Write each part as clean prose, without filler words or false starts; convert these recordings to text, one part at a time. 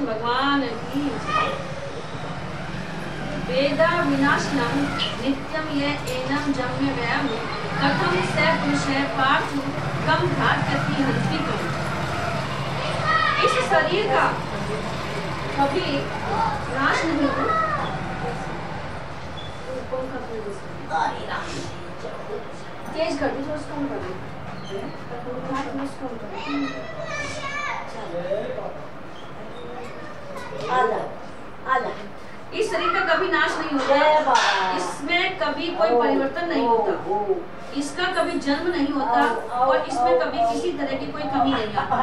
भगवान की वेदा विनाशनम नित्यम ये एनम जम्य व्ययम कथम से पुरुषे पार्थ कम घातयति हंति कम। इस शरीर का कभी नाश नहीं हो। तेज कर दो, थोड़ा कम कर दो। इस शरीर का कभी नाश नहीं होता, इसमें कभी कोई परिवर्तन नहीं होता, इसका कभी जन्म नहीं होता और इसमें कभी किसी तरह की कोई कमी नहीं आता।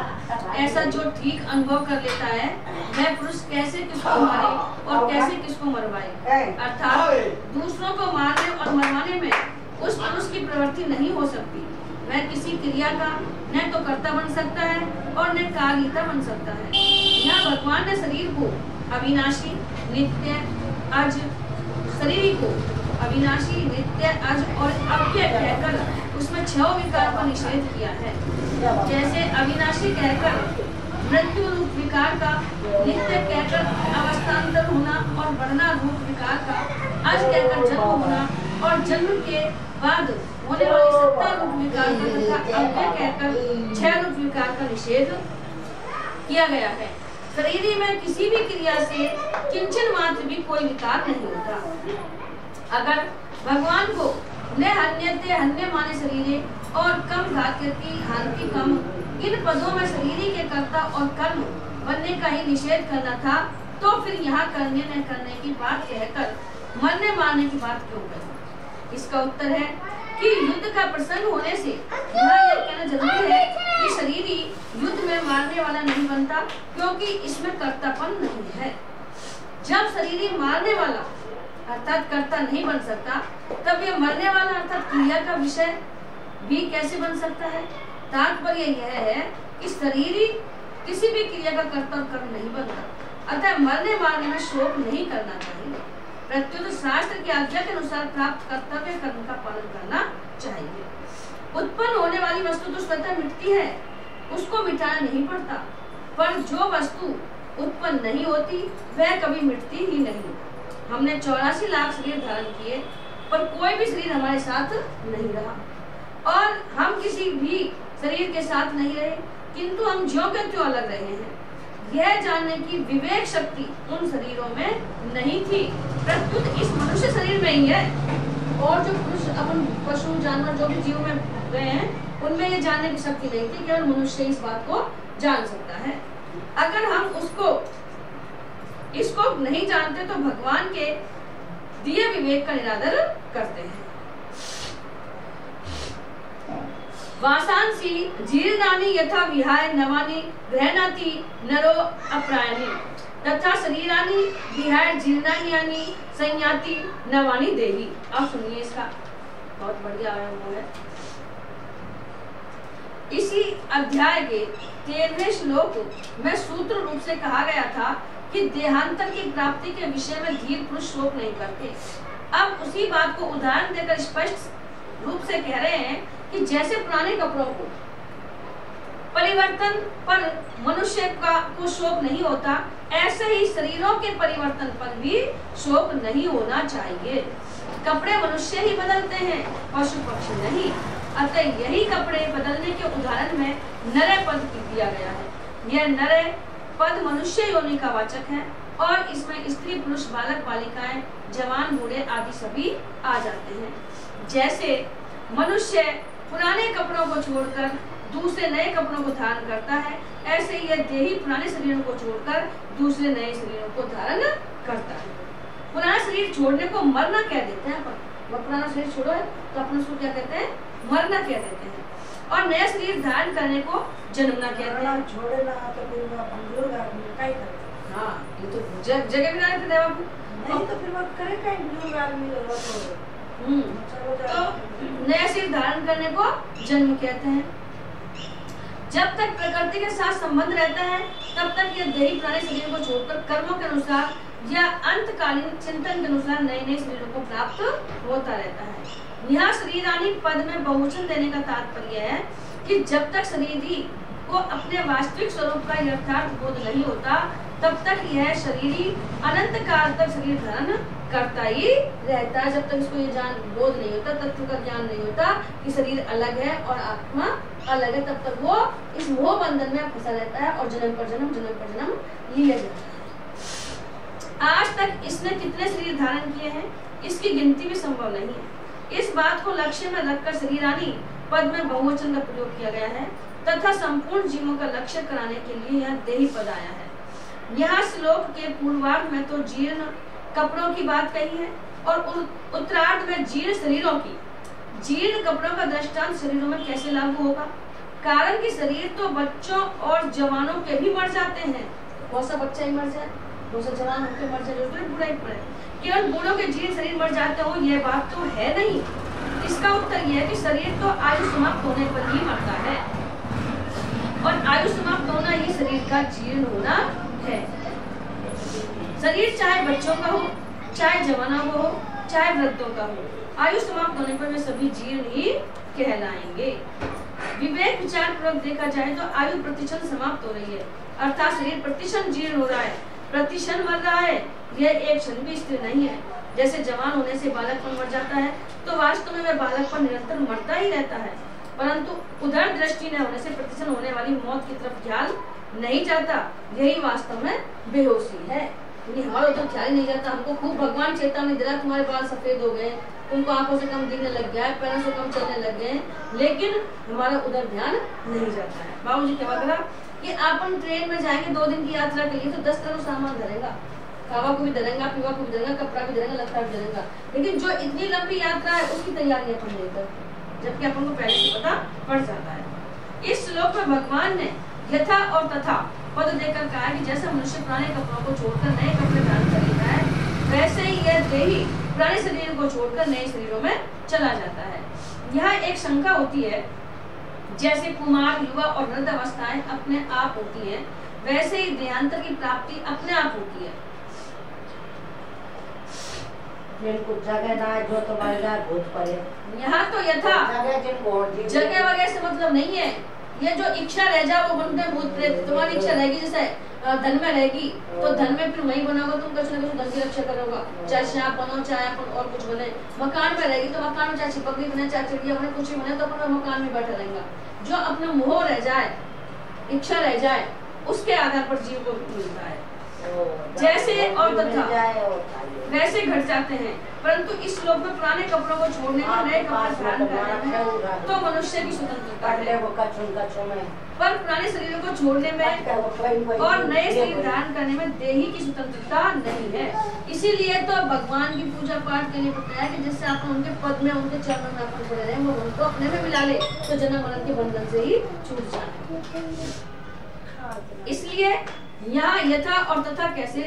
ऐसा जो ठीक अनुभव कर लेता है वह पुरुष कैसे किसको मारे और कैसे किसको मरवाए, अर्थात दूसरों को मारने और मरवाने में उस पुरुष की प्रवृत्ति नहीं हो सकती। वह किसी क्रिया का न तो कर्ता बन सकता है और न कारिता बन सकता है। यहाँ भगवान ने शरीर को अविनाशी, नित्य, अज, शरीर को अविनाशी, नित्य, अज और अव्यय कहकर उसमें 6 विकार का निषेध किया है। जैसे अविनाशी कहकर मृत्यु रूप विकार का, नित्य कहकर अवस्थान्तर होना और बढ़ना रूप विकार का, अज कहकर जन्म होना और जन्म के बाद होने वाली सत्ता रूप विकार का तथा अव्यय कहकर 6 रूप विकार का निषेध किया गया है। शरीर में किसी भी क्रिया से किंचन मात्र भी कोई विकार नहीं होता। अगर भगवान को न हन्यते हन्य माने शरीरे और कम घातयति हांति कम, इन पदों में शरीर के कर्ता और कर्म बनने का ही निषेध करना था, तो फिर यहाँ करने न करने की बात कहकर मरने मारने की बात क्यों कही? इसका उत्तर है कि युद्ध का प्रसंग होने से यहाँ यह कहना जरूरी है कि शरीरी युद्ध में मारने वाला नहीं बनता, क्योंकि इसमें कर्तापन नहीं है। जब शरीरी मारने वाला अर्थात कर्ता नहीं बन सकता, तब यह मरने वाला अर्थात क्रिया का विषय भी कैसे बन सकता है? तात्पर्य यह है कि शरीरी किसी भी क्रिया का कर्ता और कर्म नहीं बनता, अतः मरने मारने में शोक नहीं करना चाहिए। प्रत्युत शास्त्र की आज्ञा के अनुसार प्राप्त कर्तव्य कर्म का पालन करना चाहिए। उत्पन्न होने वाली वस्तु तो स्वतः मिटती है, उसको मिटाना नहीं पड़ता, पर जो वस्तु उत्पन्न नहीं होती वह कभी मिटती ही नहीं। हमने 84 लाख शरीर धारण किए, पर कोई भी शरीर हमारे साथ नहीं रहा, और हम किसी भी शरीर के साथ नहीं रहे, किंतु हम ज्यों के त्यों अलग रहे हैं। यह जानने की विवेक शक्ति उन शरीरों में नहीं थी, प्रत्युत इस मनुष्य शरीर में ही है। और जो पुरुष अपन पशु जानवर जो भी जीव में गए हैं, उनमें ये जानने की शक्ति नहीं थी। केवल मनुष्य इस बात को जान सकता है। अगर हम इसको नहीं जानते तो भगवान के दिए विवेक का निरादर करते हैं। वासांसी जीर्णानि यथा विहाय नवानि गृह्णाति नरो अप्रायणि तथा शरीरानि विहाय जीर्णानि संयाति नवानि देहि। आप सुनिए, इसका बहुत बढ़िया है। इसी अध्याय के 13वें श्लोक में सूत्र रूप से कहा गया था कि देहांतर की प्राप्ति के विषय में धीर पुरुष शोक नहीं करते। अब उसी बात को उदाहरण देकर स्पष्ट रूप से कह रहे हैं कि जैसे पुराने कपड़ों को परिवर्तन पर मनुष्य को शोक नहीं होता, ऐसे ही शरीरों के परिवर्तन पर भी शोक नहीं होना चाहिए। कपड़े मनुष्य ही बदलते हैं, पशु पक्षी नहीं। अतः यही कपड़े बदलने के उदाहरण में नरे पद दिया गया है। यह नरे पद मनुष्य योनि का वाचक है, और इसमें स्त्री पुरुष बालक बालिकाएं जवान बूढ़े आदि सभी आ जाते हैं। जैसे मनुष्य पुराने कपड़ों को छोड़कर दूसरे नए कपड़ों को धारण करता है, ऐसे ही यह देही पुराने शरीरों को छोड़कर दूसरे नए शरीरों को धारण करता है। पुराना शरीर छोड़ने को मरना कह देते हैं। वह पुराना शरीर छोड़ो है तो अपन उसको क्या कहते हैं? मरना कह देते हैं। और नया शरीर धारण करने को जन्मना कहते हैं। छोड़ना तो फिर वो बुजुर्ग आदमी का ही करते। हाँ, ये तो जगह भी रहते देवा को नहीं तो फिर वो करे का बुजुर्ग आदमी तो नया शरीर धारण करने को जन्म कहते हैं। जब तक प्रकृति के साथ संबंध रहता है, तब तक यह देही पुराने शरीर को छोड़कर कर्मों के अनुसार या अंतकालीन चिंतन के अनुसार नए नए शरीरों को प्राप्त होता रहता है। यहाँ शरीरानी पद में बहुवचन देने का तात्पर्य है कि जब तक शरीरी को अपने वास्तविक स्वरूप का यथार्थ बोध नहीं होता, तब तक यह शरीरी अनंत काल तक शरीर धारण करता ही रहता है। जब तक इसको ये जान बोध नहीं होता, तत्व का ज्ञान नहीं होता कि शरीर अलग है और आत्मा अलग है, तब तक वो इस मोह बंधन में फंसा रहता है और जन्म पर जन्म लिया जाता है। आज तक इसने कितने शरीर धारण किए हैं, इसकी गिनती भी संभव नहीं है। इस बात को लक्ष्य में रखकर शरीरानी पद में बहुवचन का प्रयोग किया गया है तथा संपूर्ण जीवों का लक्ष्य कराने के लिए यह देही पद आया है। यहाँ श्लोक के पूर्वार्ध में तो जीर्ण कपड़ों की बात कही है और उत्तरार्ध में जीर्ण शरीरों की। जीर्ण कपड़ों का दृष्टांत शरीरों में कैसे लागू होगा? कारण कि शरीर तो बच्चों और जवानों के भी मर जाते हैं। बहुत सा बच्चा ही मर जाए, बहुत सा जवान होकर मर जाए, तो बुरा ही पड़े। केवल बूढ़ों के जीर्ण शरीर मर जाते हो, यह बात तो है नहीं। इसका उत्तर यह है कि शरीर तो आयु समाप्त होने पर ही मरता है और आयु समाप्त होना ही शरीर का जीर्ण होना है। शरीर चाहे बच्चों का हो, चाहे जवानों का हो, चाहे वृद्धों का हो, आयु समाप्त होने पर वे सभी जीर्ण ही कहलाएंगे। विवेक विचार पूर्वक देखा जाए तो आयु प्रतिक्षण समाप्त हो रही है, अर्थात शरीर प्रतिक्षण जीर्ण हो रहा है, प्रतिक्षण मर रहा है। यह एक क्षण भी स्थिर नहीं है। जैसे जवान होने से बालकपन मर जाता है, तो वास्तव में वह बालकपन निरंतर मरता ही रहता है, परंतु उधर दृष्टि न होने से प्रतिक्षण होने वाली मौत की तरफ ख्याल नहीं जाता। यही वास्तव में बेहोशी है। हमारा उधर ख्याल नहीं जाता। हमको खूब भगवान चेतावनी दे रहा, तुम्हारे बाल सफेद हो गए, तुमको आंखों से कम दिखने लग गया है, पैरों से कम चलने लग गए, लेकिन हमारा उधर ध्यान नहीं जाता है। बाबूजी क्या करा कि अपन ट्रेन में जाएंगे 2 दिन की यात्रा के लिए तो 10 तरह सामान धरेगा, खावा को भी धरेगा, पीवा को भी धरेगा, कपड़ा भी धरेगा, लत्ता भी धरेगा। लेकिन जो इतनी लंबी यात्रा है उसकी तैयारी अपन नहीं करते, जबकि अपन को पहले से पता पड़ जाता है। इस श्लोक में भगवान ने यथा और तथा पद देकर कहा कि जैसा मनुष्य पुराने कपड़ों को छोड़कर नए कपड़े धारण कर लेता है, वैसे ही यह देही पुराने शरीर को छोड़कर नए शरीरों में चला जाता है। यहाँ एक शंका होती है, जैसे कुमार, युवा और वृद्ध अवस्थाएं अपने आप होती हैं, वैसे ही देहांतर की प्राप्ति अपने आप होती है। जगह ना जो तो भूत पड़े। यहाँ तो यथा जगह वगैरह से मतलब नहीं है, ये जो इच्छा रह जाए वो बनते हैं भूत प्रेत। तुम्हारी इच्छा रहेगी जैसे धन में रहेगी तो धन में फिर वही बनाओगा, तुम कुछ ना कुछ धन की रक्षा करोगा, चाहे सांप बनो चाहे अपन और कुछ बने। मकान में रहेगी तो मकान में चाहे छिपकली बने चाहे चिड़िया बने, कुछ भी बने तो अपन मकान में बैठा रहेगा। जो अपना मोह रह जाए, इच्छा रह जाए, उसके आधार पर जीव को मिलता है। जैसे और तथा वैसे घट जाते हैं, परंतु इस श्लोक में पुराने कपड़ों को छोड़ने में, नए कपड़े धारण करने में तो मनुष्य की स्वतंत्रता है, पर पुराने शरीरों को छोड़ने में और नए शरीर धारण करने में देही की स्वतंत्रता नहीं है। इसीलिए तो भगवान की पूजा पाठ के लिए बताया कि जिससे आप उनके पद में, उनके चरणों में अपन पड़े रहे, वो उनको अपने में मिला ले तो जन्म मरण के बंधन से ही छूट जाए। इसलिए यहाँ यथा और तथा कैसे,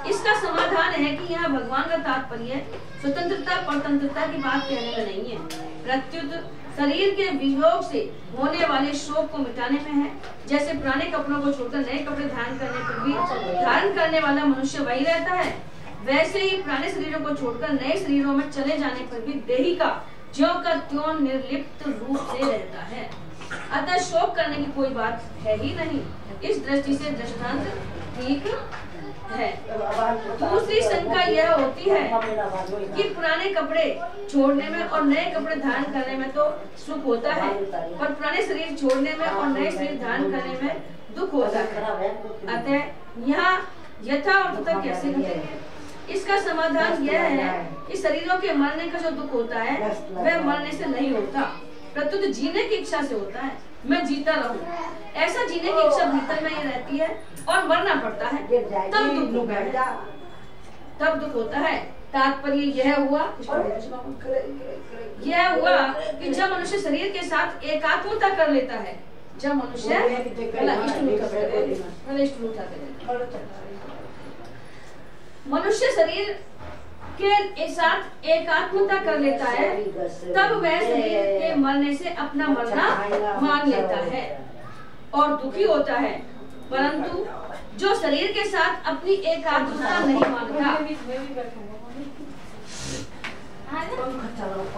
इसका समाधान है कि यहाँ भगवान का तात्पर्य स्वतंत्रता परतंत्रता की बात कहने में नहीं है, प्रत्युत शरीर के वियोग से होने वाले शोक को मिटाने में है। जैसे पुराने कपड़ों को छोड़कर नए कपड़े धारण करने पर भी धारण करने वाला मनुष्य वही रहता है, वैसे ही पुराने शरीरों को छोड़कर नए शरीरों में चले जाने पर भी देही का ज्यों का त्यों निर्लिप्त रूप से रहता है। अतः शोक करने की कोई बात है ही नहीं। इस दृष्टि से दृष्टांत ठीक है। दूसरी शंका यह होती है कि पुराने कपड़े छोड़ने में और नए कपड़े धारण करने में तो सुख होता है, पर पुराने शरीर छोड़ने में और नए शरीर धारण करने में दुख होता है। अतः यहाँ यथा और तथा कैसे घटेंगे? इसका समाधान यह है कि शरीरों के मरने का जो दुख होता है वह मरने से नहीं होता, प्रत्युत जीने की इच्छा से होता है। मैं जीता रहूं, ऐसा जीने की इच्छा भीतर में ही रहती है और मरना पड़ता है, तब दुख होता है। तात्पर्य यह हुआ कि जब मनुष्य शरीर के साथ एकात्मता कर लेता है, जब मनुष्य शरीर के साथ एकात्मता कर लेता है, तब वह शरीर के मरने से अपना मरना मान लेता है और दुखी होता है। परंतु जो शरीर के साथ अपनी एकात्मता नहीं मानता,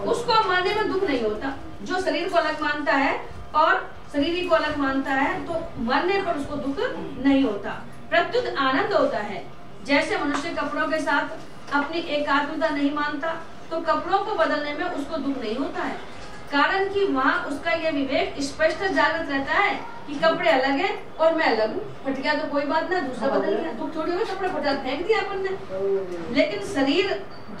उसको मरने में दुख नहीं होता। जो शरीर को अलग मानता है और शरीर को अलग मानता है तो मरने पर उसको दुख नहीं होता, प्रत्युत आनंद होता है। जैसे मनुष्य कपड़ों के साथ अपनी एकात्मता नहीं मानता तो कपड़ों को बदलने में उसको दुख नहीं होता है, कारण कि वहाँ उसका यह विवेक स्पष्ट जागृत रहता है कि कपड़े अलग हैं और मैं अलग हूँ। फट गया तो कोई बात ना, दूसरा बदल गया, दुख थोड़ी होगा, कपड़े फटा फेंक दिया अपन ने। लेकिन शरीर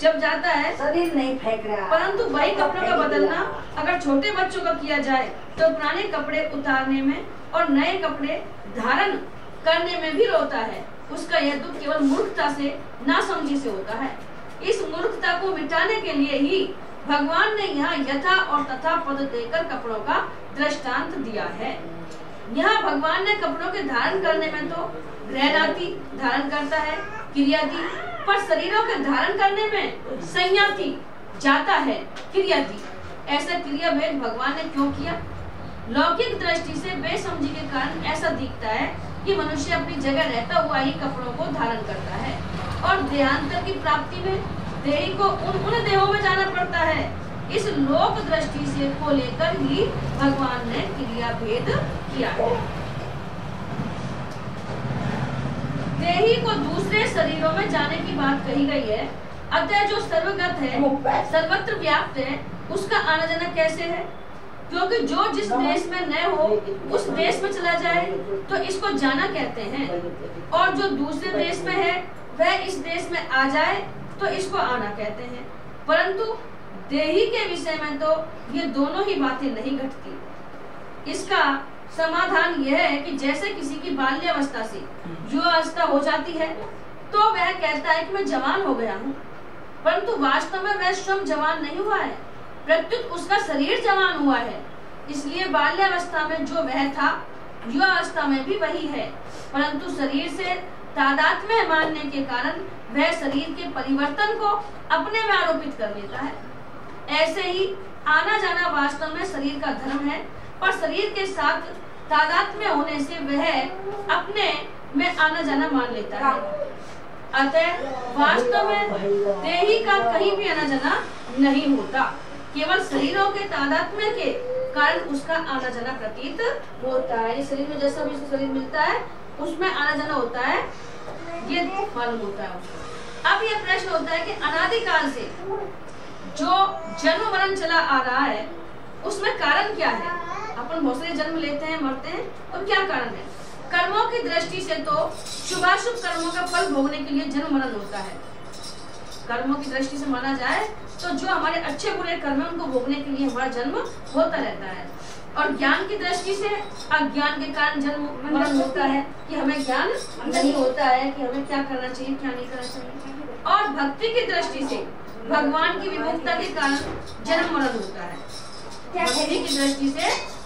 जब जाता है, शरीर नहीं फेंक रहा, परंतु वही कपड़ों का बदलना अगर छोटे बच्चों का किया जाए तो पुराने कपड़े उतारने में और नए कपड़े धारण करने में भी रोता है। उसका यह दुख केवल मूर्खता से, नासमझी से होता है। इस मूर्खता को मिटाने के लिए ही भगवान ने यहाँ यथा और तथा पद देकर कपड़ों का दृष्टांत दिया है। यहाँ भगवान ने कपड़ों के धारण करने में तो ग्रहणाति धारण करता है, क्रियाति, पर शरीरों के धारण करने में संज्ञाति जाता है, क्रियाति। ऐसा क्रिया भेद भगवान ने क्यों किया? लौकिक दृष्टि से बेसमझी के कारण ऐसा दिखता है कि मनुष्य अपनी जगह रहता हुआ ही कपड़ों को धारण करता है और देहांतर की प्राप्ति में देही को उन देहों में जाना पड़ता है। इस लोक दृष्टि से को लेकर ही भगवान ने क्रिया भेद किया है। देही को दूसरे शरीरों में जाने की बात कही गई है। अतः जो सर्वगत है, सर्वत्र व्याप्त है, उसका आना जाना कैसे है? क्योंकि जो जिस देश में न हो उस देश में चला जाए तो इसको जाना कहते हैं, और जो दूसरे देश में है वह इस देश में आ जाए तो इसको आना कहते हैं। परंतु देही के विषय में तो ये दोनों ही बातें नहीं घटती। इसका समाधान यह है कि जैसे किसी की बाल्यावस्था से युवावस्था हो जाती है तो वह कहता है कि मैं जवान हो गया हूँ, परंतु वास्तव में वह स्वयं जवान नहीं हुआ है, प्रत्युत उसका शरीर जवान हुआ है। इसलिए बाल्यावस्था में जो वह था युवावस्था में भी वही है, परंतु शरीर से तादात्म्य मानने के कारण वह शरीर के परिवर्तन को अपने में आरोपित कर लेता है। ऐसे ही आना जाना वास्तव में शरीर का धर्म है, पर शरीर के साथ तादात्म्य होने से वह अपने में आना जाना मान लेता है। अतः वास्तव में देही का कहीं भी आना जाना नहीं होता, केवल शरीरों के तादात्म्य के कारण उसका आना जाना प्रतीत होता है। शरीर में जैसा भी शरीर मिलता है उसमें आना जाना होता है, ये मालूम होता है उसको। अब ये प्रश्न होता है कि अनादिकाल से जो जन्म मरण चला आ रहा है उसमें कारण क्या है? अपन बहुत सारे जन्म लेते हैं, मरते हैं, तो क्या कारण है? कर्मों की दृष्टि से तो शुभाशुभ कर्मों का फल भोगने के लिए जन्म मरण होता है। कर्मों की दृष्टि से माना जाए तो जो हमारे अच्छे बुरे कर्म है उनको भोगने के लिए हमारा जन्म होता रहता है। और ज्ञान की दृष्टि से अज्ञान के कारण जन्म मरण होता है कि हमें ज्ञान नहीं होता है कि हमें क्या करना चाहिए क्या नहीं करना चाहिए। और भक्ति की दृष्टि से भगवान की विमुखता के कारण जन्म मरण होता है। भक्ति की दृष्टि से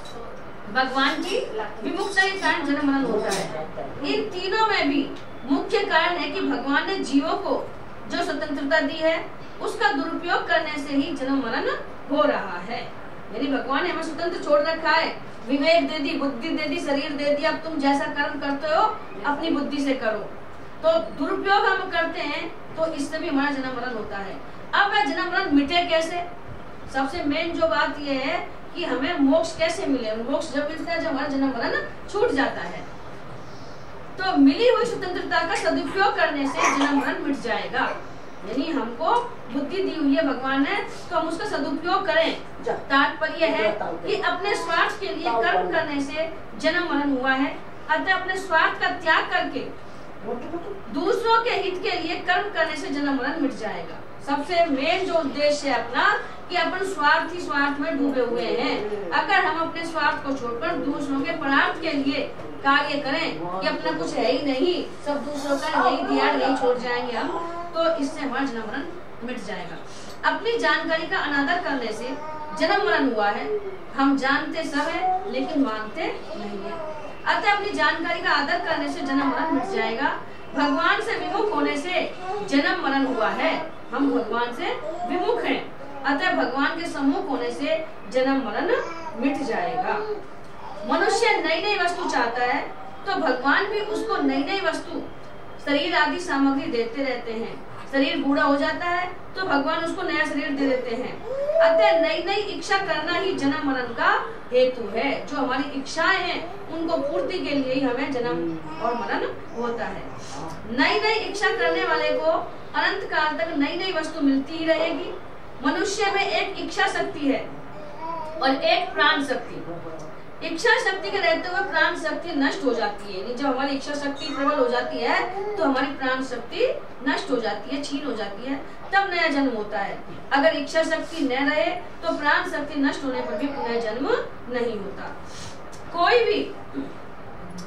भगवान की विमुखता के कारण जन्म मरण होता है। इन तीनों में भी मुख्य कारण है कि भगवान ने जीवों को जो स्वतंत्रता दी है उसका दुरुपयोग करने से ही जन्म मरण हो रहा है। यानी भगवान ने हमें स्वतंत्र छोड़ रखा है, विवेक दे दी, बुद्धि दे दी, शरीर दे दिया, अब तुम जैसा कर्म करते हो अपनी बुद्धि से करो। तो दुरुपयोग हम करते हैं तो इससे भी हमारा जन्म मरण होता है। अब वह जन्म मरण मिटे कैसे? सबसे मेन जो बात यह है कि हमें मोक्ष कैसे मिले। मोक्ष जब मिलता है जब हमारा जन्म मरण छूट जाता है। तो मिली हुई स्वतंत्रता का सदुपयोग करने से जन्म मरण मिट जाएगा। यानी हमको बुद्धि दी हुई है भगवान ने, तो हम उसका सदुपयोग करें। तात्पर्य है कि अपने स्वार्थ के लिए कर्म करने से जन्म मरण हुआ है, अतः अपने स्वार्थ का त्याग करके दूसरों के हित के लिए कर्म करने से जन्म मरण मिट जाएगा। सबसे मेन जो उद्देश्य है अपना कि अपन स्वार्थ ही स्वार्थ में डूबे हुए हैं। अगर हम अपने स्वार्थ को छोड़कर दूसरों के परार्थ के लिए कार्य करें कि अपना कुछ है ही नहीं, सब दूसरों का नहीं दिया नहीं छोड़ जाएंगे हम, तो इससे हमारा जन्म मरण मिट जाएगा। अपनी जानकारी का अनादर करने से जन्म मरण हुआ है। हम जानते सब है लेकिन मानते नहीं है, अतः अपनी जानकारी का आदर करने से जन्म मरण मिट जाएगा। भगवान से विमुख होने से जन्म मरण हुआ है। हम भगवान से विमुख हैं, अतः भगवान के सम्मुख होने से जन्म मरण मिट जाएगा। मनुष्य नई नई वस्तु चाहता है तो भगवान भी उसको नई नई वस्तु शरीर आदि सामग्री देते रहते हैं। शरीर बूढ़ा हो जाता है तो भगवान उसको नया शरीर दे देते हैं। अतः नई नई इच्छा करना ही जन्म मरण का हेतु है। जो हमारी इच्छाएं हैं उनको पूर्ति के लिए ही हमें जन्म और मरण होता है। नई नई इच्छा करने वाले को अनंत काल तक नई नई वस्तु मिलती ही रहेगी। मनुष्य में एक इच्छा शक्ति है और एक प्राण शक्ति। इच्छा शक्ति के रहते हुए प्राण शक्ति नष्ट हो जाती है। जब हमारी इच्छा शक्ति प्रबल हो जाती है तो हमारी प्राण शक्ति नष्ट हो जाती है, छीन हो जाती है, तब नया जन्म होता है। अगर इच्छा शक्ति न रहे तो प्राण शक्ति नष्ट होने पर भी पुनः जन्म नहीं होता। कोई भी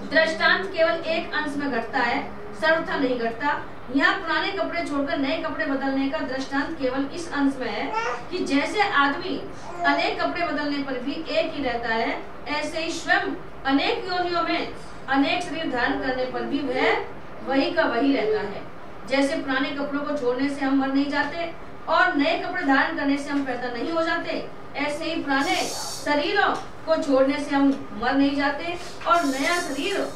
दृष्टांत केवल एक अंश में घटता है, सर्वथा नहीं घटता। यहाँ पुराने कपड़े छोड़कर नए कपड़े बदलने का दृष्टांत केवल इस अंश में है कि जैसे आदमी अनेक कपड़े बदलने पर भी एक ही रहता है, ऐसे ही स्वयं अनेक योनियों में अनेक शरीर धारण करने पर भी वह वही का वही रहता है। जैसे पुराने कपड़ों को छोड़ने से हम मर नहीं जाते और नए कपड़े धारण करने से हम पैदा नहीं हो जाते, ऐसे ही पुराने शरीरों को छोड़ने से हम मर नहीं जाते और नया शरीर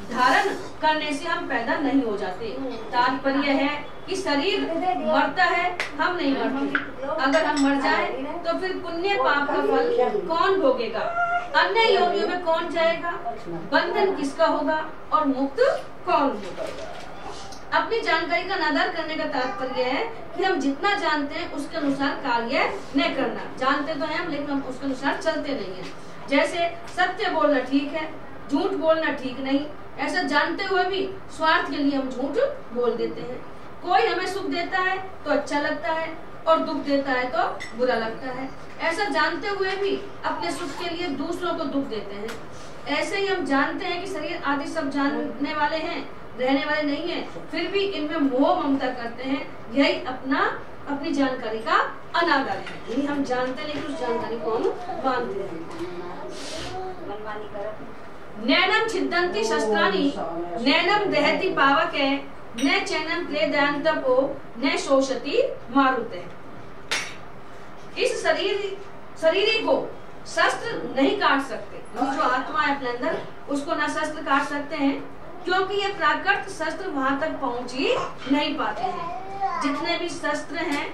धारण करने से हम पैदा नहीं हो जाते। तात्पर्य है कि शरीर मरता है, हम नहीं मरते। अगर हम मर जाए तो फिर पुण्य पाप का फल कौन भोगेगा? अन्य योनियों में कौन जाएगा? बंधन किसका होगा और मुक्त कौन होगा? अपनी जानकारी का अनादर करने का तात्पर्य है कि हम जितना जानते हैं उसके अनुसार कार्य न करना। जानते तो हैं हम लेकिन हम उसके अनुसार चलते नहीं हैं। जैसे सत्य बोलना ठीक है, झूठ बोलना ठीक नहीं, ऐसा जानते हुए भी स्वार्थ के लिए हम झूठ बोल देते हैं। कोई हमें सुख देता है तो अच्छा लगता है और दुख देता है तो बुरा लगता है। ऐसा जानते हुए भी अपने सुख के लिए दूसरों को दुख देते हैं। ऐसे ही हम जानते हैं कि शरीर आदि सब जानने वाले हैं, रहने वाले नहीं हैं, फिर भी इनमें मोह ममता करते हैं। यही अपनी जानकारी का अनादर है। यही हम जानते हैं लेकिन उस जानकारी को हम मानते हैं। नैनम छिद्दन्ति शस्त्राणि नैनम दहति पावके न चैनम क्लेदान्तपो न शोषति मारुते। इस शरीर को शस्त्र नहीं काट सकते। जो आत्मा है अपने अंदर उसको ना शस्त्र काट सकते हैं, क्योंकि ये प्राकृत शस्त्र वहां तक पहुंच ही नहीं पाते हैं। जितने भी शस्त्र हैं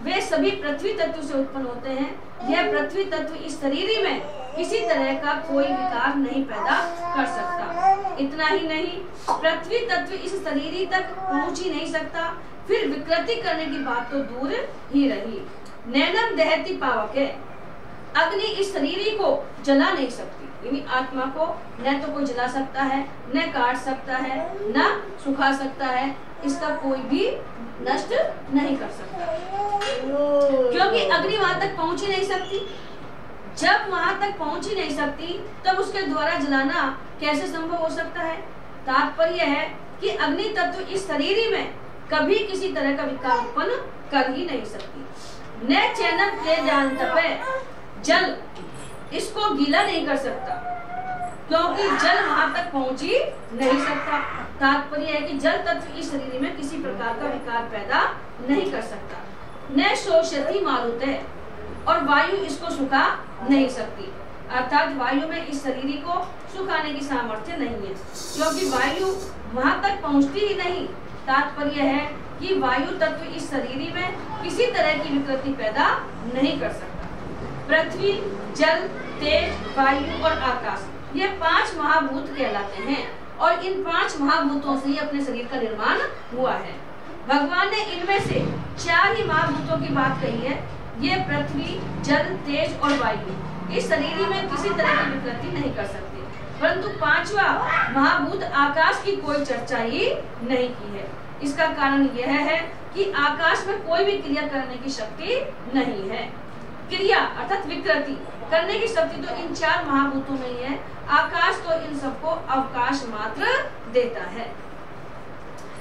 वे सभी पृथ्वी तत्व से उत्पन्न होते हैं। यह पृथ्वी तत्व इस शरीर में किसी तरह का कोई विकार नहीं पैदा कर सकता। इतना ही नहीं, पृथ्वी तत्व इस शरीर तक पहुंच ही नहीं सकता, फिर विकृति करने की बात तो दूर ही रही। नैनम दहति पावके, अग्नि इस शरीर को जला नहीं सकती। यानी आत्मा को न तो कोई जला सकता है, न काट सकता है, न सुखा सकता है, इसका कोई भी नष्ट नहीं कर सकता, क्योंकि अग्नि वहां तक पहुंच ही नहीं सकती। जब वहां तक पहुंच ही नहीं सकती तब उसके द्वारा जलाना कैसे संभव हो सकता है। तात्पर्य है कि अग्नि तत्व इस शरीर में कभी किसी तरह का विकार उत्पन्न कर ही नहीं सकती। न चैनल के जानतपे, जल इसको गीला नहीं कर सकता, क्योंकि जल वहां तक पहुंच ही नहीं सकता। तात्पर्य है कि जल तत्व इस शरीर में किसी प्रकार का विकार पैदा नहीं कर सकता। न शोषति मारुते, और वायु इसको सुखा नहीं सकती, अर्थात वायु में इस शरीर को सुखाने की सामर्थ्य नहीं है, क्योंकि वायु वहां तक पहुंचती ही नहीं। तात्पर्य है कि वायु तत्व इस शरीर में किसी तरह की विकृति पैदा नहीं कर सकता। पृथ्वी, जल, तेज, वायु और आकाश, ये 5 महाभूत कहलाते हैं, और इन 5 महाभूतों से ही अपने शरीर का निर्माण हुआ है। भगवान ने इनमें से 4 ही महाभूतों की बात कही है। ये पृथ्वी, जल, तेज और वायु इस शरीर में किसी तरह की विकृति नहीं कर सकते, परंतु 5वां महाभूत आकाश की कोई चर्चा ही नहीं की है। इसका कारण यह है कि आकाश में कोई भी क्रिया करने की शक्ति नहीं है। क्रिया अर्थात विकृति करने की शक्ति तो इन 4 महाभूतों में ही है। आकाश तो इन सबको अवकाश मात्र देता है।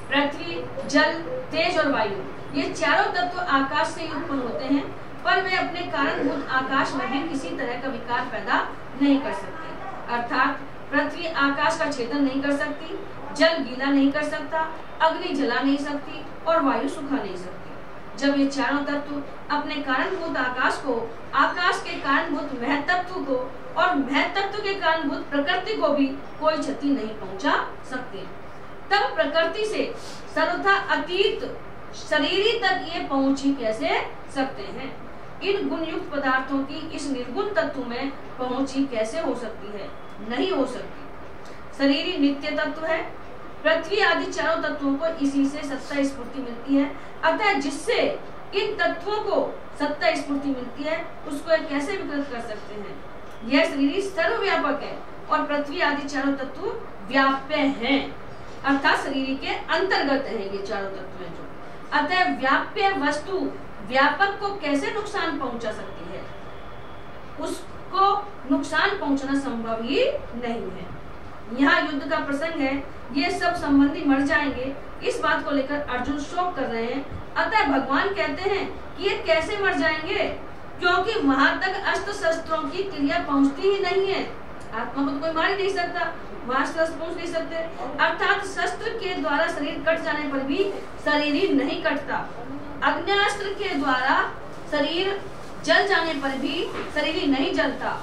पृथ्वी, जल, तेज और वायु ये चारों तत्व आकाश से ही उत्पन्न होते हैं, पर वे अपने कारणभूत आकाश में भी किसी तरह का विकार पैदा नहीं कर सकते। अर्थात पृथ्वी आकाश का छेदन नहीं कर सकती, जल गीला नहीं कर सकता, अग्नि जला नहीं सकती और वायु सुखा नहीं सकती। जब ये चारों तत्व अपने कारणभूत आकाश को, आकाश के कारणभूत महतत्व को और महतत्व के कारणभूत प्रकृति को भी कोई क्षति नहीं पहुंचा सकते, तब प्रकृति से सर्वथा अतीत शरीर तक ये पहुंच ही कैसे सकते हैं। इन गुण युक्त पदार्थों की इस निर्गुण तत्व में पहुंच ही कैसे हो सकती है? नहीं हो सकती। शरीर नित्य तत्व है। पृथ्वी आदि चारों तत्वों को इसी से सत्ता स्फूर्ति मिलती है, अतः जिससे इन तत्वों को सत्ता स्फूर्ति मिलती है उसको कैसे विकृत कर सकते हैं। यह शरीर सर्वव्यापक है और पृथ्वी आदि चारों तत्व व्याप्य हैं, अर्थात शरीर के अंतर्गत है ये चारों तत्व जो। अतः व्याप्य वस्तु व्यापक को कैसे नुकसान पहुंचा सकती है? उसको नुकसान पहुंचाना संभव ही नहीं है। यहाँ युद्ध का प्रसंग है, ये सब संबंधी मर जाएंगे, इस बात को लेकर अर्जुन शोक कर रहे हैं। अतः भगवान कहते हैं कि ये कैसे मर जाएंगे, क्योंकि वहां तक अस्त्र शस्त्रों की क्रिया पहुंचती ही नहीं है। आत्मा को तो कोई मार ही नहीं सकता, वहां शस्त्र पहुंच नहीं सकते, अर्थात शस्त्र के द्वारा शरीर कट जाने पर भी शरीर नहीं कटता। अग्न्यास्त्र के द्वारा शरीर जल जाने पर भी शरीर नहीं जलता।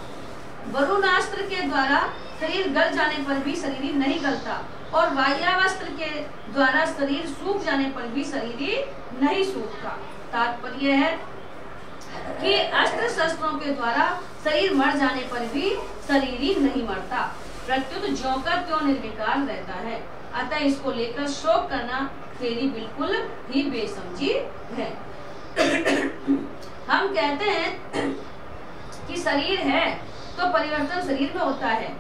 वरुणास्त्र के द्वारा शरीर गल जाने पर भी शरीर नहीं गलता, और वाय्यास्त्र के द्वारा शरीर सूख जाने पर भी शरीर नहीं सूखता। तात्पर्य है कि अस्त्र शस्त्रों के द्वारा शरीर मर जाने पर भी शरीर नहीं मरता, प्रत्युत ज्यों का त्यों निर्विकार रहता है। अतः इसको लेकर शोक करना तेरी बिल्कुल ही बेसमझी है। हम कहते हैं कि शरीर है तो परिवर्तन शरीर में होता है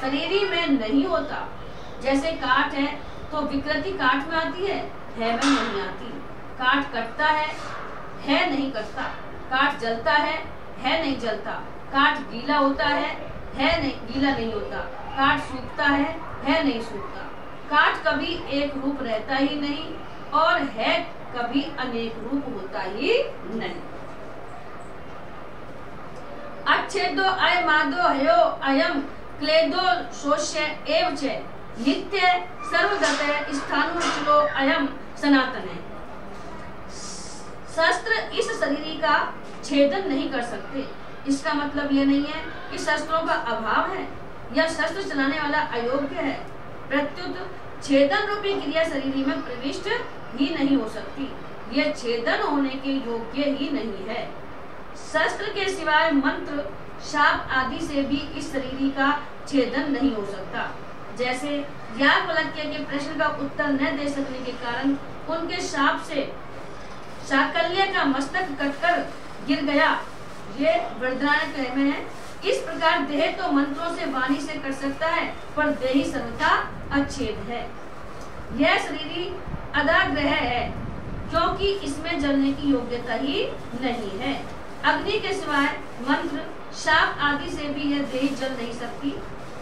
शरीर में नहीं होता। जैसे काठ है तो विकृति काठ में आती है में नहीं आती। काठ कटता है नहीं कटता। काठ जलता है नहीं जलता। काठ गीला होता है है नहीं, गीला नहीं होता। काठ सूखता है नहीं सूखता। काठ कभी एक रूप रहता ही नहीं और है कभी अनेक रूप होता ही नहीं। अच्छेदो अयमादो हयो अयम क्लेदो शोष्य एव च नित्य सर्वगत स्थाणुचलो अयम सनातन है। शस्त्र इस शरीर का छेदन नहीं कर सकते। इसका मतलब यह नहीं है कि शस्त्रों का अभाव है या शस्त्र चलाने वाला अयोग्य है। प्रत्युत छेदन रूपी क्रिया शरीर में प्रविष्ट ही नहीं हो सकती। यह छेदन होने के योग्य ही नहीं है। शस्त्र के सिवाय मंत्र, शाप आदि से भी इस शरीर का छेदन नहीं हो सकता। जैसे याज्ञवल्क्य के प्रश्न का उत्तर न दे सकने के कारण उनके शाप से शाकल्य का मस्तक कटकर गिर गया, ये बृहदारण्यक में है। इस प्रकार देह तो मंत्रों से वाणी से कर सकता है, पर देही सर्वथा अच्छेद है। यह शरीर अदाग्रह है क्योंकि इसमें जलने की योग्यता ही नहीं है। अग्नि के सिवाय मंत्र, शाप आदि से भी यह देह जल नहीं सकती।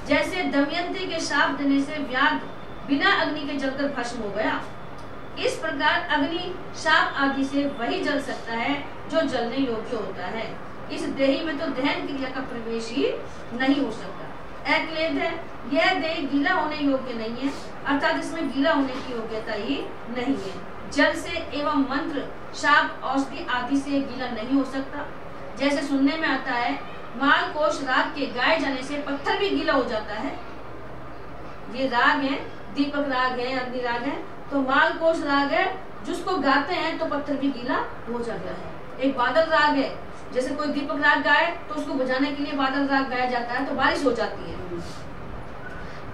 जैसे दमयंती के शाप देने से व्याध बिना अग्नि के जलकर भस्म हो गया, इस प्रकार अग्नि, शाप आदि से वही जल सकता है जो जलने योग्य होता है। इस देही में तो दहन क्रिया का प्रवेश ही नहीं हो सकता। अक्लेद है, यह देह गीला होने योग्य नहीं है, अर्थात इसमें गीला होने की योग्यता ही नहीं है। जल से एवं मंत्र, शाप, औषधि आदि से गीला नहीं हो सकता। जैसे सुनने में आता है माल कोश राग के गाए जाने से पत्थर भी गीला हो जाता है। ये राग है, दीपक राग है, अग्नि राग है, तो माल कोश राग है, जिसको गाते हैं तो पत्थर भी गीला हो जाता है। एक बादल राग है, जैसे कोई दीपक राग गाए तो उसको बजाने के लिए बादल राग गाया जाता है तो बारिश हो जाती है।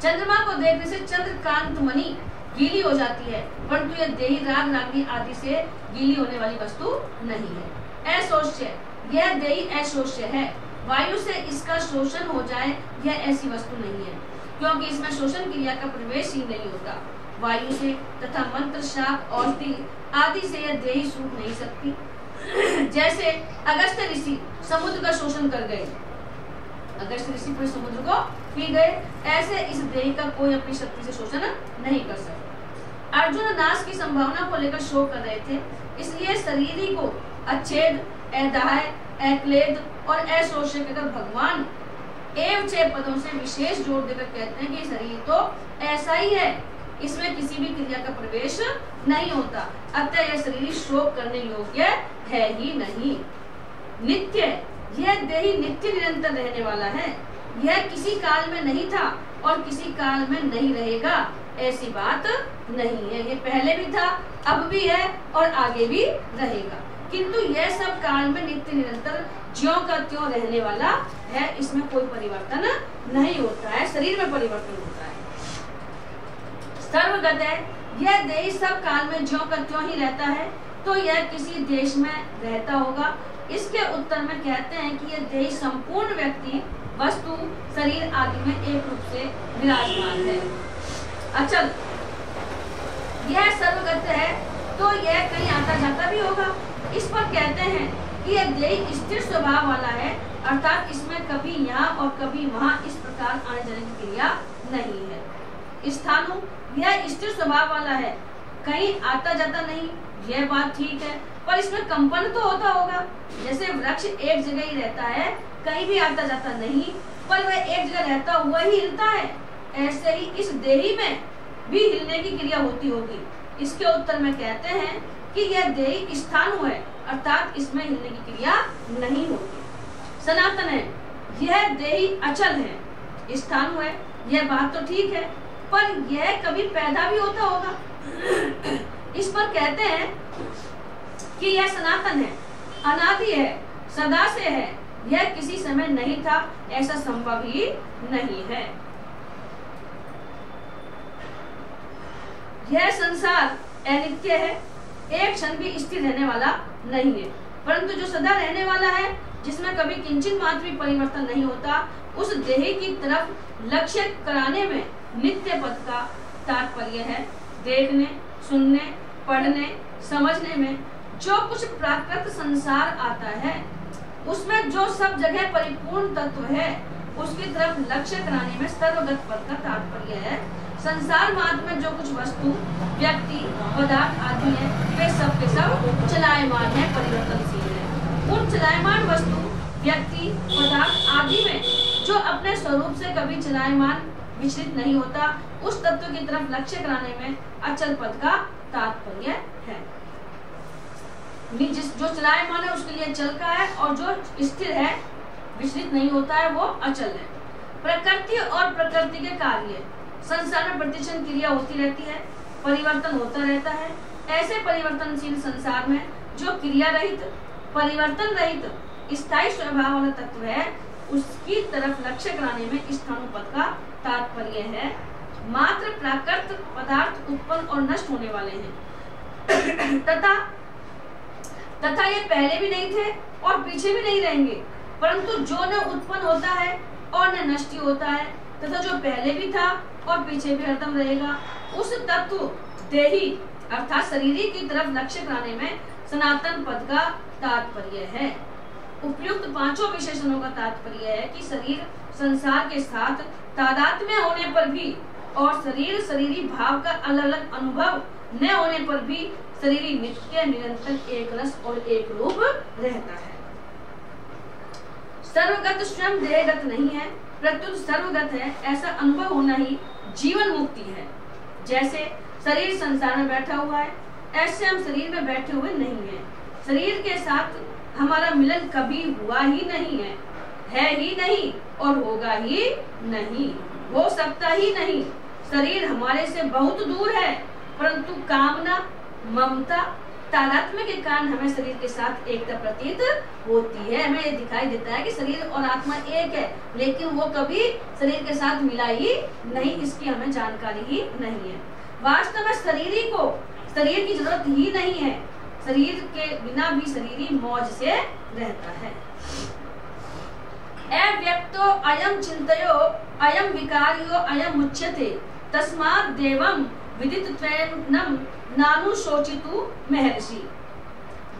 चंद्रमा को देखने से चंद्रकांत मणि गीली हो जाती है, परंतु यह देही राग रागनी आदि से गीली होने वाली वस्तु नहीं है। अशोष्य, यह देही अशोष्य है। वायु से इसका शोषण हो जाए यह ऐसी वस्तु नहीं है, क्योंकि इसमें शोषण क्रिया का प्रवेश ही नहीं होता। वायु से तथा मंत्र, शाप, औषधि आदि से यह देही सूख नहीं सकती। जैसे अगस्त्य ऋषि समुद्र का शोषण कर गए, अगस्त्य ऋषि पूरे समुद्र को पी गए, ऐसे इस देह का कोई अपनी शक्ति से शोषण नहीं कर सकता। अर्जुन नाश की संभावना को लेकर शोक कर रहे थे, इसलिए शरीर को अच्छेद, अदाह्य, अक्लेद और अशोष्य कहकर भगवान एवं 6 पदों से विशेष जोर देकर कहते हैं कि शरीर तो ऐसा ही है, इसमें किसी भी क्रिया का प्रवेश नहीं होता, अतः यह शरीर शोक करने योग्य है ही नहीं। नित्य, यह देही नित्य निरंतर रहने वाला है। यह किसी काल में नहीं था और किसी काल में नहीं रहेगा, ऐसी बात नहीं है। ये पहले भी था, अब भी है और आगे भी रहेगा, किंतु यह सब काल में नित्य निरंतर ज्यों का त्यों रहने वाला है। इसमें कोई परिवर्तन नहीं होता है, शरीर में परिवर्तन होता है। सर्वगत है, यह देह सब काल में ज्यों का त्यों ही रहता है, तो यह किसी देश में रहता होगा। इसके उत्तर में कहते हैं कि यह देह संपूर्ण व्यक्ति, वस्तु, शरीर आदि में एक रूप से विराजमान है। अचल, यह सर्वगत है तो यह कहीं आता जाता भी होगा। इस पर कहते हैं कि यह देह स्थिर स्वभाव वाला है, अर्थात इसमें कभी यहाँ और कभी वहाँ इस प्रकार आने जाने की क्रिया नहीं है। स्थानु, यह स्थिर स्वभाव वाला है, कहीं आता जाता नहीं, यह बात ठीक है, पर इसमें कंपन तो होता होगा। जैसे वृक्ष एक जगह ही रहता है, कहीं भी आता जाता नहीं, पर वह एक जगह रहता हुआ ही हिलता है, ऐसे ही इस देही में भी हिलने की क्रिया होती होगी। इसके उत्तर में कहते हैं कि यह देही स्थानु है, अर्थात इसमें हिलने की क्रिया नहीं होती। सनातन है, यह देही अचल है। स्थानु है, यह बात तो ठीक है, पर यह कभी पैदा भी होता होगा। इस पर कहते हैं कि यह सनातन है, अनादि है, सदा से है, यह किसी समय नहीं था, ऐसा संभव ही नहीं है। यह संसार अनित्य है, एक क्षण भी स्थिर रहने वाला नहीं है, परंतु जो सदा रहने वाला है, जिसमें कभी किंचित मात्र भी परिवर्तन नहीं होता, उस देह की तरफ लक्ष्य कराने में नित्य पद का तात्पर्य है। देखने, सुनने, पढ़ने, समझने में जो कुछ प्राकृत संसार आता है, उसमें जो सब जगह परिपूर्ण तत्व है, उसकी तरफ लक्ष्य कराने में सर्वगत पद का तात्पर्य है। संसार मात्र में जो कुछ वस्तु, व्यक्ति, पदार्थ आदि है, वे सब के सब चलायमान है, परिवर्तनशील है। उन चलायमान वस्तु, व्यक्ति, पदार्थ आदि में जो अपने स्वरूप से कभी चलायमान विचलित नहीं होता, उस तत्व की तरफ लक्ष्य कराने में अचल पद का तात्पर्य है। जो चलायमान है उसके लिए चल का है, और जो स्थिर है, विचलित नहीं होता है, वो अचल है। प्रकृति और प्रकृति के कार्य। संसार में प्रतिक्षण क्रिया होती रहती है, परिवर्तन होता रहता है। ऐसे परिवर्तनशील संसार में जो क्रिया रहित, परिवर्तन रहित, स्थायी स्वभाव वाला तत्व है, उसकी तरफ लक्ष्य कराने में स्थाणुपद का तात्पर्य है। मात्र प्राकृत पदार्थ उत्पन्न और नष्ट होने वाले हैं तथा ये पहले भी नहीं थे और पीछे भी नहीं रहेंगे, परंतु जो न उत्पन्न होता है और न नष्ट होता है, तथा जो पहले भी था और पीछे भी हरदम रहेगा, उस तत्व देही अर्थात शरीरी की तरफ लक्ष्य कराने में सनातन पद का तात्पर्य है। उपयुक्त पांचों विशेषणों का तात्पर्य है कि शरीर संसार के साथ तादात्म्य होने पर भी और शरीर शरीरी भाव का अलग अलग अनुभव न होने पर भी शरीरी नित्य निरंतर एक रस और एक रूप रहता है। सर्वगत स्वयं देहगत नहीं है, प्रत्युत सर्वगत है, ऐसा अनुभव होना ही जीवन मुक्ति है। जैसे शरीर संसार में बैठा हुआ है, ऐसे हम शरीर में बैठे हुए नहीं हैं। शरीर के साथ हमारा मिलन कभी हुआ ही नहीं है ही नहीं और होगा ही नहीं, हो सकता ही नहीं। शरीर हमारे से बहुत दूर है, परंतु कामना, ममता, तादात्म्य के कारण हमें शरीर के साथ एकता प्रतीत होती है। हमें ये दिखाई देता है कि शरीर और आत्मा एक है, लेकिन वो कभी शरीर के साथ मिला ही नहीं, इसकी हमें जानकारी ही नहीं है। वास्तव में शरीर की जरूरत ही नहीं है, शरीर के बिना भी शरीरी मौज से रहता है। अव्यक्तो अयम चिंतयो अयम विकार्यो अयम मुच्यते तस्मात् देवं विदितत्वेन नानु शोचितु महर्षि।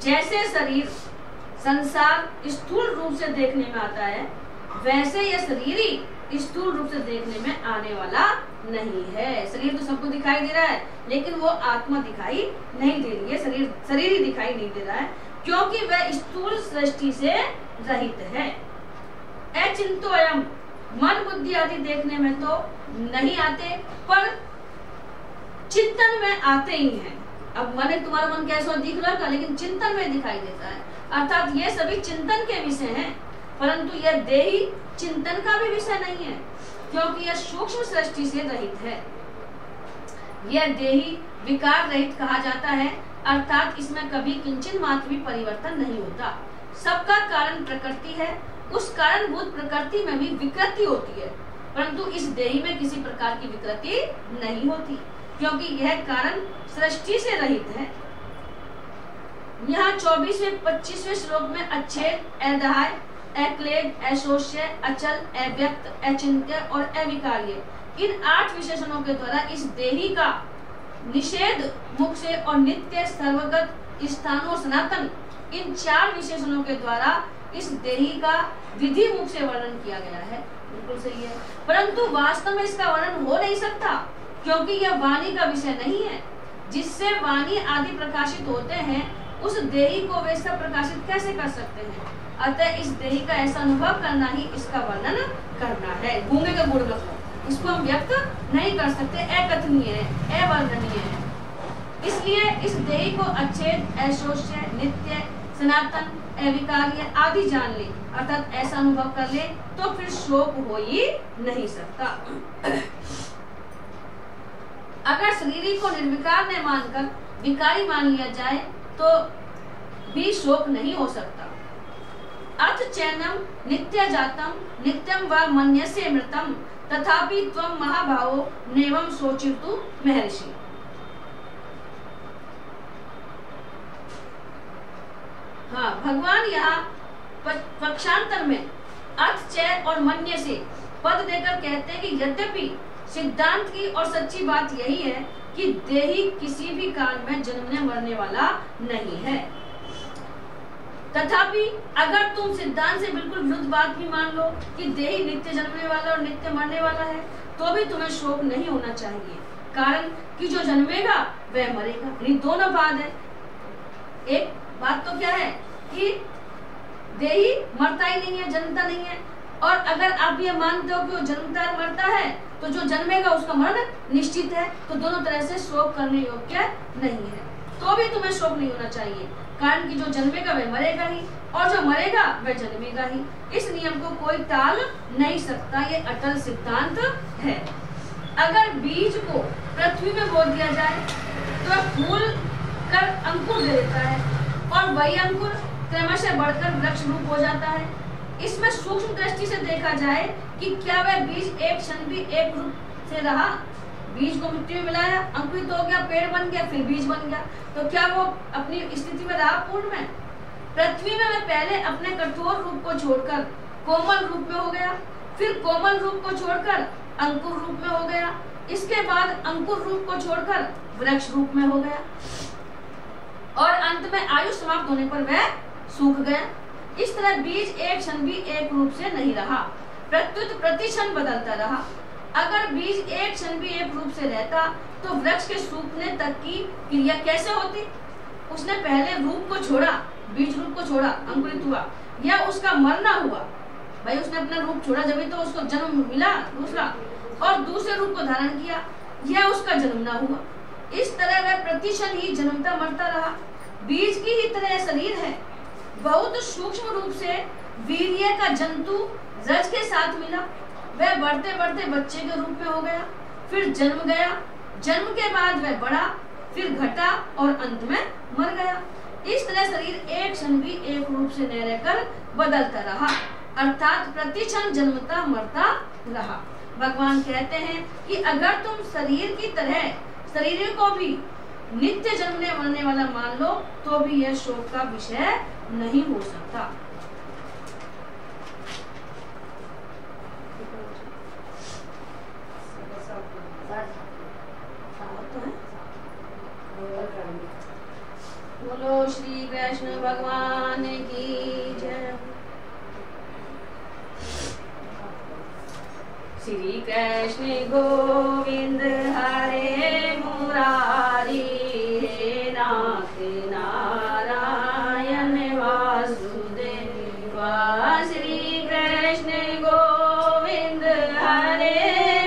जैसे शरीर संसार स्थूल रूप से देखने में आता है, वैसे यह शरीर स्थूल रूप से देखने में आने वाला नहीं है। शरीर तो सबको दिखाई दे रहा है, लेकिन वो आत्मा दिखाई नहीं दे रही है, शरीर ही दिखाई नहीं दे रहा है, क्योंकि वह स्थूल सृष्टि से रहित है। अचिंतो अयम, मन बुद्धि आदि देखने में तो नहीं आते, पर चिंतन में आते ही हैं। अब तुम्हारा मन कैसा दिख रहा था, लेकिन चिंतन में दिखाई देता है, अर्थात ये सभी चिंतन के विषय हैं, परंतु यह देही चिंतन का भी विषय नहीं है, क्योंकि यह सूक्ष्म सृष्टि से रहित है। यह देही विकार रहित कहा जाता है, अर्थात इसमें कभी किंचित मात्र भी परिवर्तन नहीं होता। सबका कारण प्रकृति है, उस कारणभूत प्रकृति में भी विकृति होती है, परंतु इस देही में किसी प्रकार की विकृति नहीं होती, क्योंकि यह कारण सृष्टि से रहित है। यहाँ 24वें 25वें श्लोक में अच्छेद, अदाह्य, अक्लेद, अशोष्य, अचल, अव्यक्त, अचिंत्य और अविकार्य, इन 8 विशेषणों के द्वारा इस देही का निषेध मुख से और नित्य, सर्वगत, स्थाणु और सनातन, इन 4 विशेषणों के द्वारा इस देही का विधि मुख से वर्णन किया गया है। बिल्कुल सही है, परंतु वास्तव में इसका वर्णन हो नहीं सकता, क्योंकि यह वाणी का विषय नहीं है। जिससे वाणी आदि प्रकाशित होते हैं, उस देही को वे सब प्रकाशित कैसे कर सकते हैं? अतः इस देही का ऐसा अनुभव करना ही इसका वर्णन करना है। गूंगे का गुण मतलब इसको हम व्यक्त नहीं कर सकते, अकथनीय है, अवर्णनीय है। इसलिए इस देही को अच्छेद, अशोष्य, नित्य, सनातन, अविकार्य आदि जान ले, अर्थात ऐसा अनुभव कर ले, तो फिर शोक हो ही नहीं सकता। अगर शरीर को निर्विकार न मानकर विकारी मान लिया जाए तो भी शोक नहीं हो सकता। अर्थ चैनम नित्य जातम नित्यम व मन्यसे मृतम तथापि त्वं महाभावो नेवं शोचितु महर्षि। हाँ, भगवान यहाँ पक्षांतर में अर्थ चैन और मन्य से पद देकर कहते हैं कि यद्यपि सिद्धांत की और सच्ची बात यही है कि देही किसी भी काल में जन्मने मरने वाला नहीं है, तथापि अगर तुम सिद्धांत से बिल्कुल विरुद्ध बात भी मान लो कि देही नित्य जन्मने वाला और नित्य मरने वाला है, तो भी तुम्हें शोक नहीं होना चाहिए, कारण कि जो जन्मेगा वह मरेगा। यानी दोनों बात है। एक बात तो क्या है कि देही मरता ही नहीं है, जन्मता नहीं है, और अगर आप ये मानते हो कि वो जन्मता है मरता है, तो जो जन्मेगा उसका मरण निश्चित है, तो दोनों तरह से शोक करने योग्य नहीं है। तो भी तुम्हें शोक नहीं होना चाहिए, कारण कि जो जन्मेगा वह मरेगा ही, और जो मरेगा वह जन्मेगा ही। इस नियम को कोई टाल नहीं सकता, ये अटल सिद्धांत है। अगर बीज को पृथ्वी में बो दिया जाए तो वह फूल कर अंकुर दे देता है, और वही अंकुर क्रमशः बढ़कर वृक्ष रूप हो जाता है। इसमें सूक्ष्म दृष्टि से देखा जाए कि क्या वह बीज एक क्षण भी एक रूप से रहा। बीज को मिट्टी में मिलाया, अंकुरित हो गया, पेड़ बन गया, फिर बीज बन गया, तो क्या वो अपनी स्थिति में रहा पूर्ण में? पृथ्वी में वह पहले अपने कठोर रूप को छोड़कर कोमल रूप में हो गया, फिर कोमल रूप को छोड़कर अंकुर रूप में हो गया, इसके बाद अंकुर रूप को छोड़कर वृक्ष रूप में हो गया, और अंत में आयु समाप्त होने पर वह सूख गया। इस तरह बीज एक क्षण भी एक रूप से नहीं रहा, प्रत्युत प्रति क्षण बदलता रहा। अगर बीज एक क्षण भी एक रूप से रहता तो वृक्ष के सूखने तक की क्रिया कैसे होती? उसने पहले रूप को छोड़ा, बीज रूप को छोड़ा, अंकुरित हुआ, या उसका मरना हुआ। भाई उसने अपना रूप छोड़ा, जब तो उसको जन्म मिला दूसरा, और दूसरे रूप को धारण किया, यह उसका जन्मना हुआ। इस तरह वह प्रतिक्षण ही जन्मता मरता रहा। बीज की ही तरह शरीर है, बहुत सूक्ष्म रूप से वीर्य का जंतु रज के साथ मिला, वह बढ़ते बढ़ते बच्चे के रूप में हो गया, फिर जन्म गया, जन्म के बाद वह बढ़ा, फिर घटा और अंत में मर गया। इस तरह शरीर एक क्षण भी एक रूप से न रहकर बदलता रहा, अर्थात प्रति क्षण जन्मता मरता रहा। भगवान कहते हैं कि अगर तुम शरीर की तरह शरीर को भी नित्य जन्मने मरने वाला मान लो, तो भी यह शोक का विषय नहीं हो सकता। बोलो श्री कृष्ण भगवान की जय। श्री कृष्ण गोविंद हरे मुरारी, हे नाथ नारायण वासुदेवा। श्री कृष्ण गोविंद हरे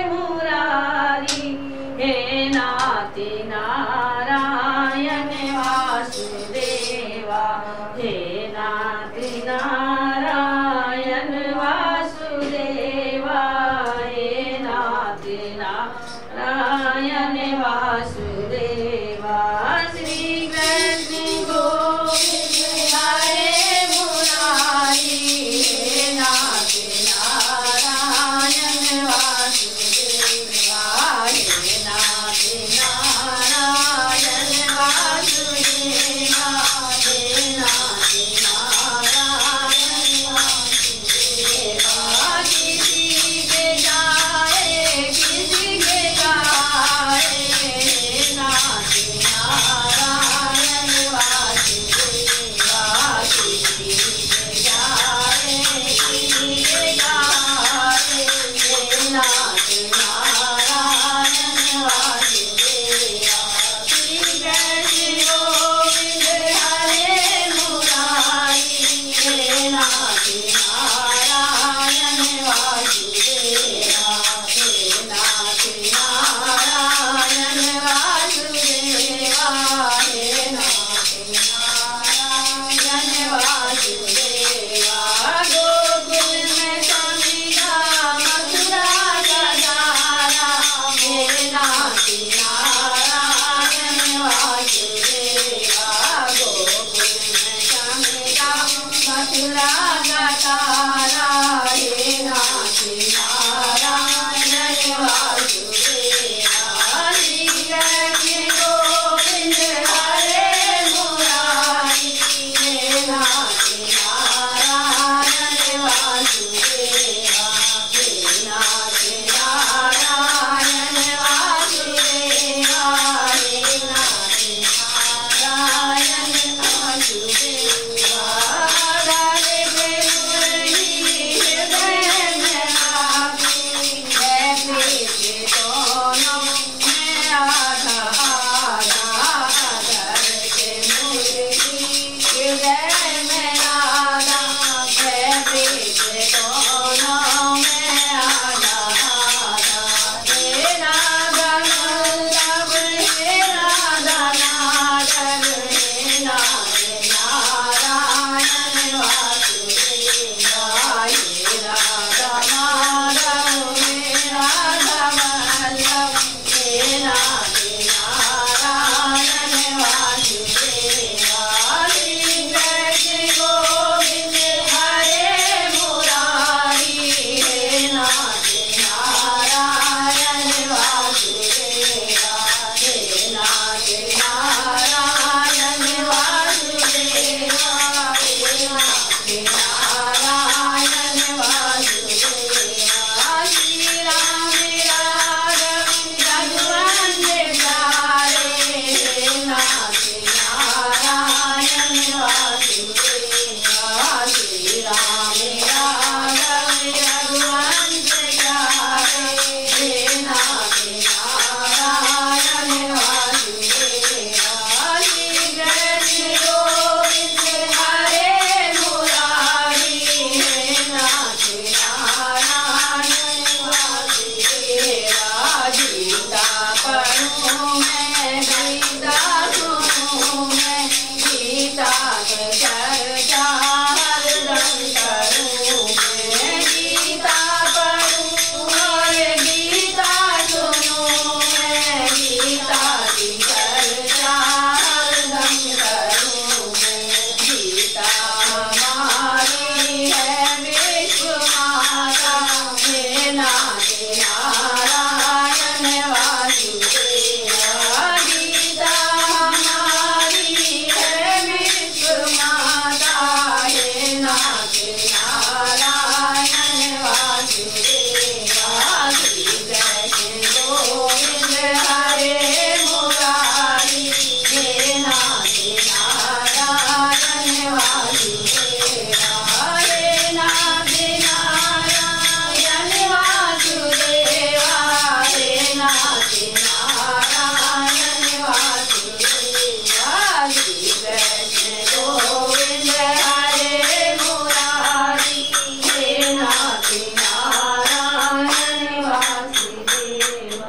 मुरारी, हे नाथ नारायण वासुदेवा, हे नाथ नारायण वासुदेवा, हे नाथ नारायण वासुदेवा।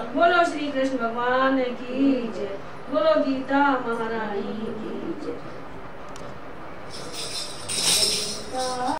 बोलो श्री कृष्ण भगवान की जय। बोलो गीता महारानी की जय।